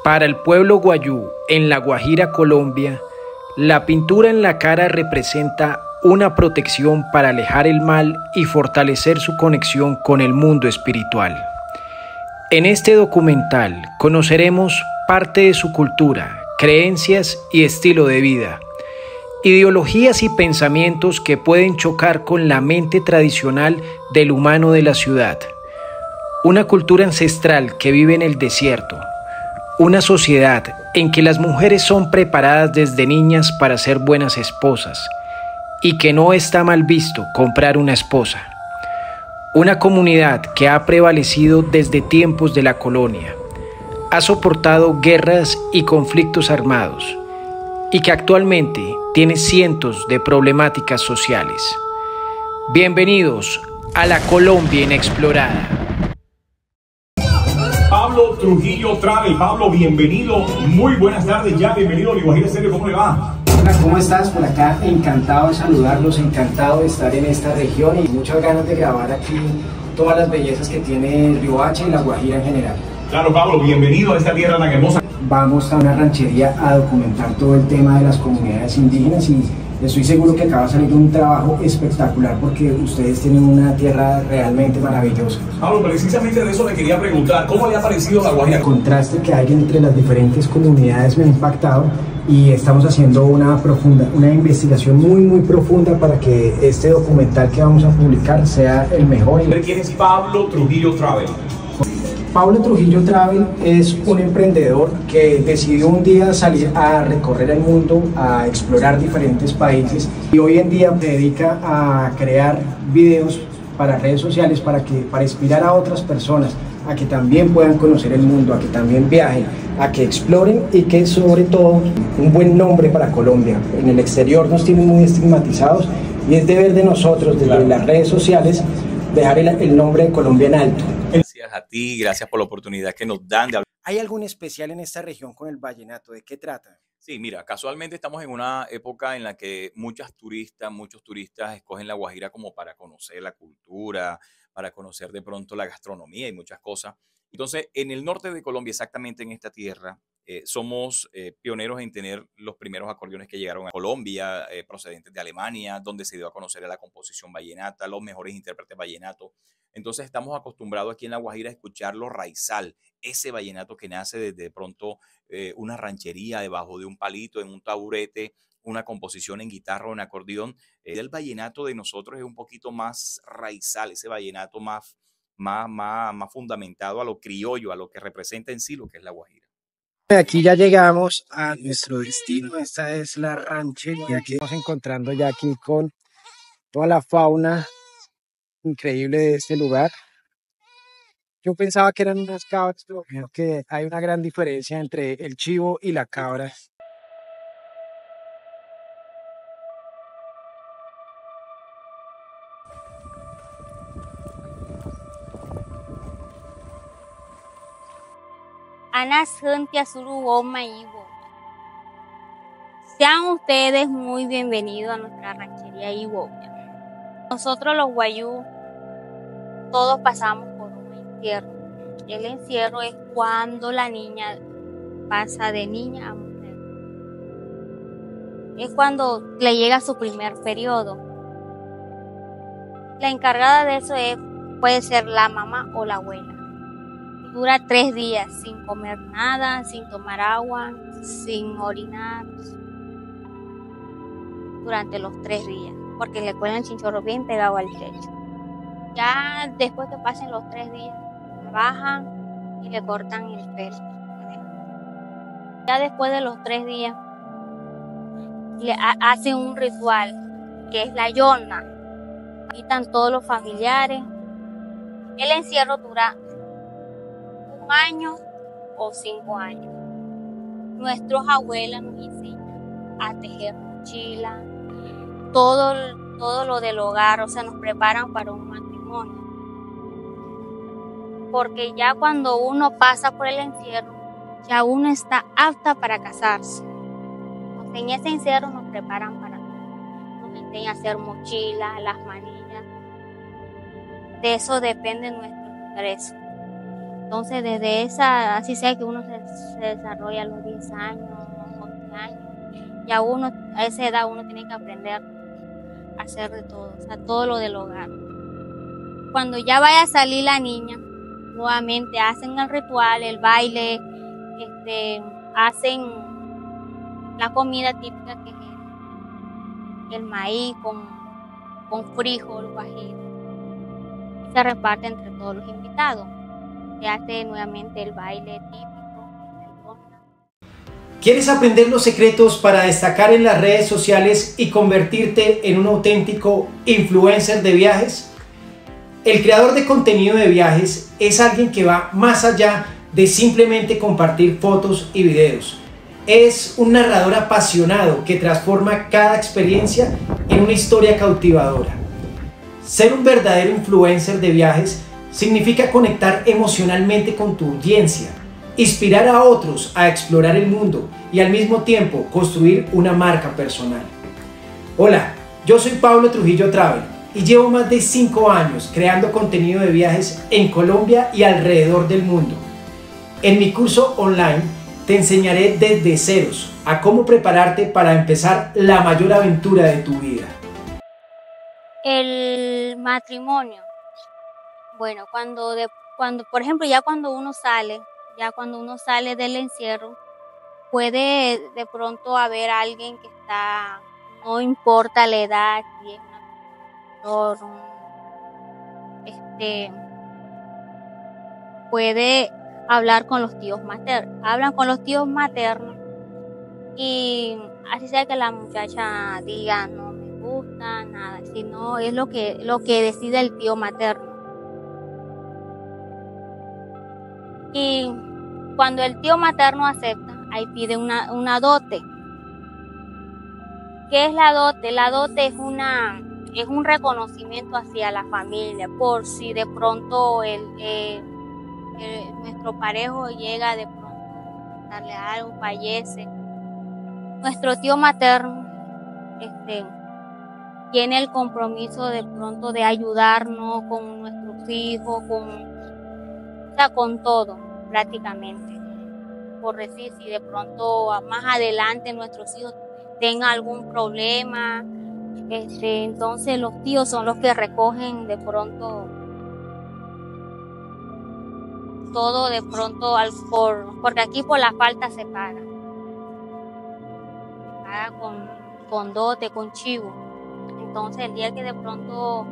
Para el pueblo guayú en La Guajira, Colombia, la pintura en la cara representa una protección para alejar el mal y fortalecer su conexión con el mundo espiritual. En este documental conoceremos parte de su cultura, creencias y estilo de vida, ideologías y pensamientos que pueden chocar con la mente tradicional del humano de la ciudad. Una cultura ancestral que vive en el desierto, una sociedad en que las mujeres son preparadas desde niñas para ser buenas esposas y que no está mal visto comprar una esposa. Una comunidad que ha prevalecido desde tiempos de la colonia, ha soportado guerras y conflictos armados y que actualmente tiene cientos de problemáticas sociales. Bienvenidos a la Colombia Inexplorada. Pablo Trujillo Travel. Pablo, bienvenido. Muy buenas tardes ya. Bienvenido a Mi Guajira Estéreo. ¿Cómo le va? Hola, ¿cómo estás? Por acá, encantado de saludarlos, encantado de estar en esta región y muchas ganas de grabar aquí todas las bellezas que tiene Riohacha y La Guajira en general. Claro, Pablo, bienvenido a esta tierra tan hermosa. Vamos a una ranchería a documentar todo el tema de las comunidades indígenas y estoy seguro que acaba de salir un trabajo espectacular porque ustedes tienen una tierra realmente maravillosa. Pablo, precisamente de eso le quería preguntar, ¿cómo le ha parecido La Guajira? El contraste que hay entre las diferentes comunidades me ha impactado y estamos haciendo una investigación muy profunda para que este documental que vamos a publicar sea el mejor. ¿Quién es Pablo Trujillo Travel? Pablo Trujillo Travel es un emprendedor que decidió un día salir a recorrer el mundo, a explorar diferentes países y hoy en día se dedica a crear videos para redes sociales para inspirar a otras personas a que también puedan conocer el mundo, a que también viajen, a que exploren y que sobre todo un buen nombre para Colombia. En el exterior nos tienen muy estigmatizados y es deber de nosotros desde las redes sociales dejar el nombre de Colombia en alto. Gracias a ti, gracias por la oportunidad que nos dan de hablar. ¿Hay algún especial en esta región con el vallenato? ¿De qué trata? Sí, mira, casualmente estamos en una época en la que muchos turistas escogen La Guajira como para conocer la cultura, para conocer de pronto la gastronomía y muchas cosas. Entonces, en el norte de Colombia, exactamente en esta tierra, somos pioneros en tener los primeros acordeones que llegaron a Colombia, procedentes de Alemania, donde se dio a conocer a la composición vallenata, los mejores intérpretes vallenato. Entonces estamos acostumbrados aquí en La Guajira a escuchar lo raizal, ese vallenato que nace desde de pronto una ranchería debajo de un palito, en un taburete, una composición en guitarra o en acordeón. El vallenato de nosotros es un poquito más raizal, ese vallenato más fundamentado a lo criollo, a lo que representa en sí lo que es La Guajira. Aquí ya llegamos a nuestro destino, esta es la ranchería que estamos encontrando ya aquí con toda la fauna increíble de este lugar. Yo pensaba que eran unas cabras, pero creo que hay una gran diferencia entre el chivo y la cabra. Sean ustedes muy bienvenidos a nuestra ranchería Iwopia. Nosotros los guayú todos pasamos por un encierro. El encierro es cuando la niña pasa de niña a mujer. Es cuando le llega su primer periodo. La encargada de eso puede ser la mamá o la abuela. Dura 3 días sin comer nada, sin tomar agua, sin orinar. Durante los 3 días, porque le cuelgan el chinchorro bien pegado al techo. Ya después que pasen los 3 días, bajan y le cortan el pelo. Ya después de los 3 días, le hacen un ritual, que es la yorna. Quitan todos los familiares. El encierro dura 1 año o 5 años. Nuestros abuelas nos enseñan a tejer mochilas, todo lo del hogar, o sea, nos preparan para un matrimonio. Porque ya cuando uno pasa por el encierro, ya uno está apta para casarse. En ese encierro nos preparan para todo. Nos enseñan a hacer mochilas, las manillas. De eso depende nuestro ingreso. Entonces desde esa, así sea que uno se desarrolla a los 10 años, 11 años, ya uno, a esa edad uno tiene que aprender a hacer de todo, o sea, todo lo del hogar. Cuando ya vaya a salir la niña, nuevamente hacen el ritual, el baile, hacen la comida típica que es el maíz con frijol, guajiro. Se reparte entre todos los invitados. Se hace nuevamente el baile típico. ¿Quieres aprender los secretos para destacar en las redes sociales y convertirte en un auténtico influencer de viajes? El creador de contenido de viajes es alguien que va más allá de simplemente compartir fotos y videos. Es un narrador apasionado que transforma cada experiencia en una historia cautivadora. Ser un verdadero influencer de viajes significa conectar emocionalmente con tu audiencia, inspirar a otros a explorar el mundo y al mismo tiempo construir una marca personal. Hola, yo soy Pablo Trujillo Travel y llevo más de 5 años creando contenido de viajes en Colombia y alrededor del mundo. En mi curso online te enseñaré desde ceros a cómo prepararte para empezar la mayor aventura de tu vida. El matrimonio. Bueno, cuando por ejemplo, ya cuando uno sale del encierro, puede de pronto haber alguien que está, no importa la edad, si es una puede hablar con los tíos maternos. Hablan con los tíos maternos y así sea que la muchacha diga no me gusta, nada, sino es lo que decide el tío materno. Y cuando el tío materno acepta, ahí pide una dote. ¿Qué es la dote? La dote es un reconocimiento hacia la familia, por si de pronto nuestro parejo llega de pronto a darle algo, fallece. Nuestro tío materno tiene el compromiso de pronto de ayudarnos con nuestros hijos, con todo prácticamente. Por decir, si de pronto más adelante nuestros hijos tengan algún problema, entonces los tíos son los que recogen de pronto todo de pronto porque aquí por la falta se paga. Se paga con dote, con chivo. Entonces el día que de pronto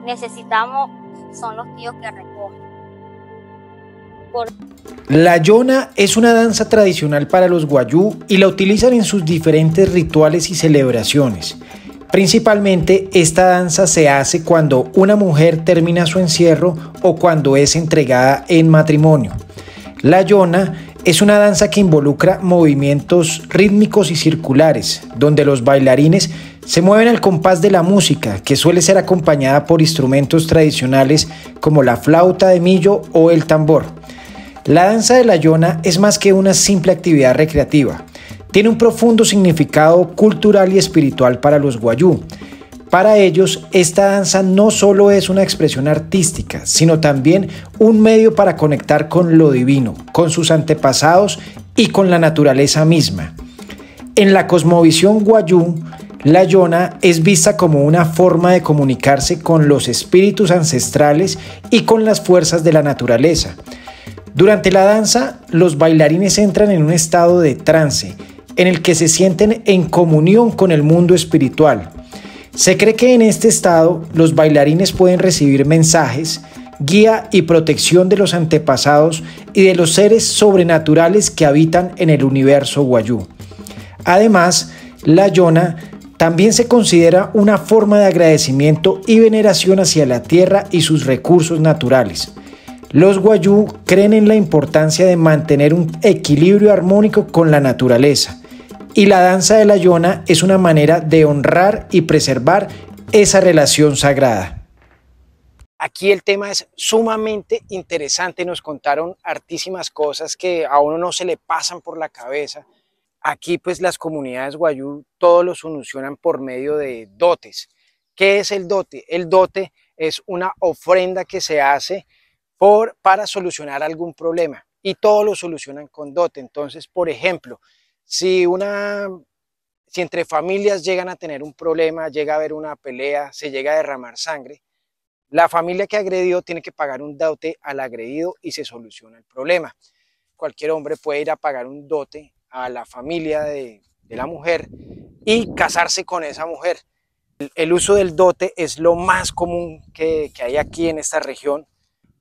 necesitamos son los tíos que recogen. La yona es una danza tradicional para los guayú y la utilizan en sus diferentes rituales y celebraciones. Principalmente esta danza se hace cuando una mujer termina su encierro o cuando es entregada en matrimonio. La yona es una danza que involucra movimientos rítmicos y circulares, donde los bailarines se mueven al compás de la música, que suele ser acompañada por instrumentos tradicionales como la flauta de millo o el tambor. La danza de la yona es más que una simple actividad recreativa. Tiene un profundo significado cultural y espiritual para los guayú. Para ellos, esta danza no solo es una expresión artística, sino también un medio para conectar con lo divino, con sus antepasados y con la naturaleza misma. En la cosmovisión guayú, la yona es vista como una forma de comunicarse con los espíritus ancestrales y con las fuerzas de la naturaleza. Durante la danza, los bailarines entran en un estado de trance, en el que se sienten en comunión con el mundo espiritual. Se cree que en este estado, los bailarines pueden recibir mensajes, guía y protección de los antepasados y de los seres sobrenaturales que habitan en el universo guayú. Además, la yona también se considera una forma de agradecimiento y veneración hacia la tierra y sus recursos naturales. Los guayú creen en la importancia de mantener un equilibrio armónico con la naturaleza, y la danza de la yona es una manera de honrar y preservar esa relación sagrada. Aquí el tema es sumamente interesante, nos contaron hartísimas cosas que a uno no se le pasan por la cabeza. Aquí pues las comunidades guayú todos lo solucionan por medio de dotes. ¿Qué es el dote? El dote es una ofrenda que se hace para solucionar algún problema, y todo lo solucionan con dote. Entonces, por ejemplo, si entre familias llegan a tener un problema, llega a haber una pelea, se llega a derramar sangre, la familia que agredió tiene que pagar un dote al agredido y se soluciona el problema. Cualquier hombre puede ir a pagar un dote a la familia de la mujer y casarse con esa mujer. El uso del dote es lo más común que hay aquí en esta región.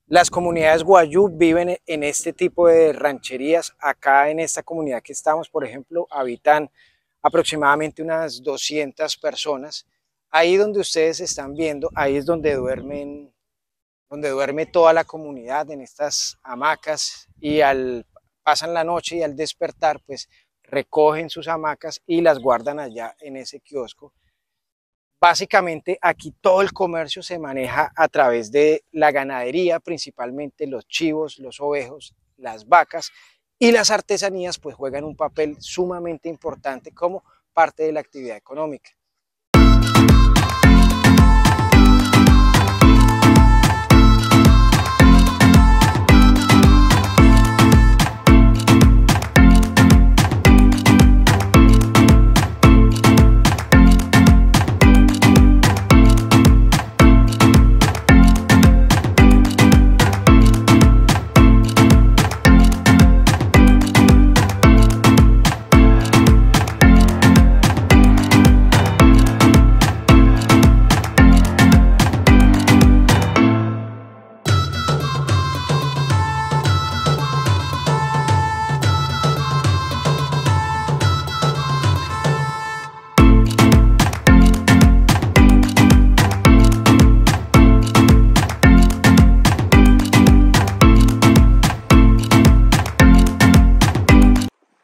Las comunidades Wayuu viven en este tipo de rancherías. Acá en esta comunidad que estamos, por ejemplo, habitan aproximadamente unas 200 personas. Ahí donde ustedes están viendo, ahí es donde duerme toda la comunidad, en estas hamacas, y pasan la noche y al despertar pues recogen sus hamacas y las guardan allá en ese kiosco. Básicamente aquí todo el comercio se maneja a través de la ganadería, principalmente los chivos, los ovejos, las vacas, y las artesanías pues juegan un papel sumamente importante como parte de la actividad económica.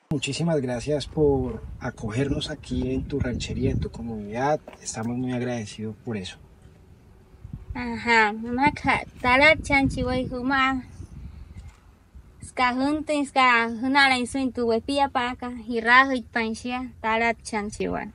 Muchísimas gracias por acogernos aquí en tu ranchería, en tu comunidad. Estamos muy agradecidos por eso. Ajá, mamá, tala chanchiway huma. Ska hunting ska hunala insuin tu wepia paka, hirahu pansia, tala chanchiwan.